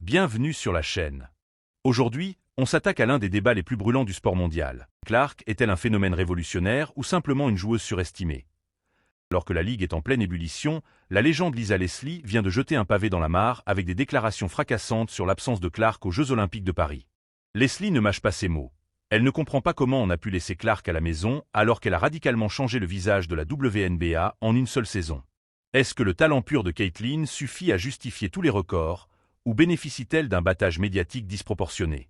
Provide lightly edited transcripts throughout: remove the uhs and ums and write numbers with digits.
Bienvenue sur la chaîne. Aujourd'hui, on s'attaque à l'un des débats les plus brûlants du sport mondial. Clark est-elle un phénomène révolutionnaire ou simplement une joueuse surestimée? Alors que la Ligue est en pleine ébullition, la légende Lisa Leslie vient de jeter un pavé dans la mare avec des déclarations fracassantes sur l'absence de Clark aux Jeux Olympiques de Paris. Leslie ne mâche pas ses mots. Elle ne comprend pas comment on a pu laisser Clark à la maison alors qu'elle a radicalement changé le visage de la WNBA en une seule saison. Est-ce que le talent pur de Caitlin suffit à justifier tous les records, ou bénéficie-t-elle d'un battage médiatique disproportionné?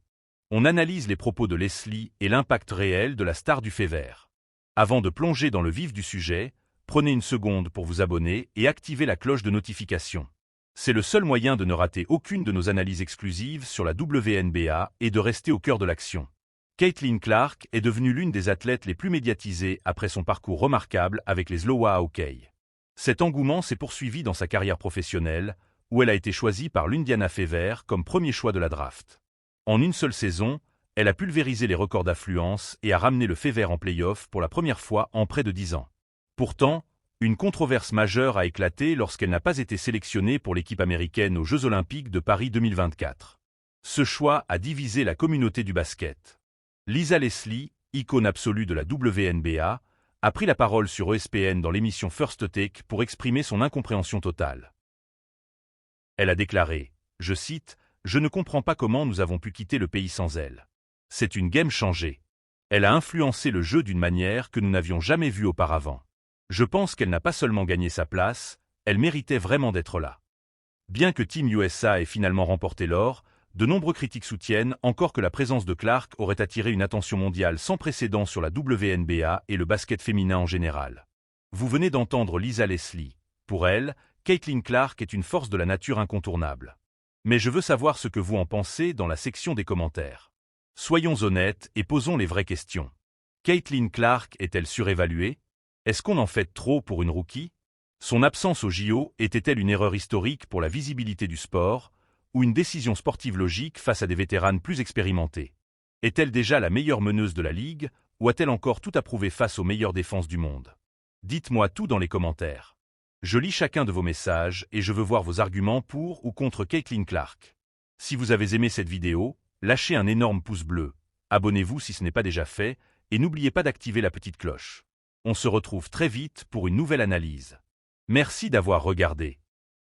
On analyse les propos de Leslie et l'impact réel de la star du fait vert. Avant de plonger dans le vif du sujet, prenez une seconde pour vous abonner et activer la cloche de notification. C'est le seul moyen de ne rater aucune de nos analyses exclusives sur la WNBA et de rester au cœur de l'action. Caitlin Clark est devenue l'une des athlètes les plus médiatisées après son parcours remarquable avec les Iowa Hawkeyes. Cet engouement s'est poursuivi dans sa carrière professionnelle, où elle a été choisie par l'Indiana Fever comme premier choix de la draft. En une seule saison, elle a pulvérisé les records d'affluence et a ramené le Fever en play-off pour la première fois en près de 10 ans. Pourtant, une controverse majeure a éclaté lorsqu'elle n'a pas été sélectionnée pour l'équipe américaine aux Jeux Olympiques de Paris 2024. Ce choix a divisé la communauté du basket. Lisa Leslie, icône absolue de la WNBA, a pris la parole sur ESPN dans l'émission First Take pour exprimer son incompréhension totale. Elle a déclaré, je cite, « Je ne comprends pas comment nous avons pu quitter le pays sans elle. C'est une game changée. Elle a influencé le jeu d'une manière que nous n'avions jamais vue auparavant. Je pense qu'elle n'a pas seulement gagné sa place, elle méritait vraiment d'être là. » Bien que Team USA ait finalement remporté l'or, de nombreux critiques soutiennent encore que la présence de Clark aurait attiré une attention mondiale sans précédent sur la WNBA et le basket féminin en général. Vous venez d'entendre Lisa Leslie. Pour elle, Caitlin Clark est une force de la nature incontournable. Mais je veux savoir ce que vous en pensez dans la section des commentaires. Soyons honnêtes et posons les vraies questions. Caitlin Clark est-elle surévaluée? Est-ce qu'on en fait trop pour une rookie? Son absence au JO était-elle une erreur historique pour la visibilité du sport, ou une décision sportive logique face à des vétéranes plus expérimentées? Est-elle déjà la meilleure meneuse de la Ligue, ou a-t-elle encore tout à prouver face aux meilleures défenses du monde? Dites-moi tout dans les commentaires. Je lis chacun de vos messages et je veux voir vos arguments pour ou contre Caitlin Clark. Si vous avez aimé cette vidéo, lâchez un énorme pouce bleu, abonnez-vous si ce n'est pas déjà fait, et n'oubliez pas d'activer la petite cloche. On se retrouve très vite pour une nouvelle analyse. Merci d'avoir regardé.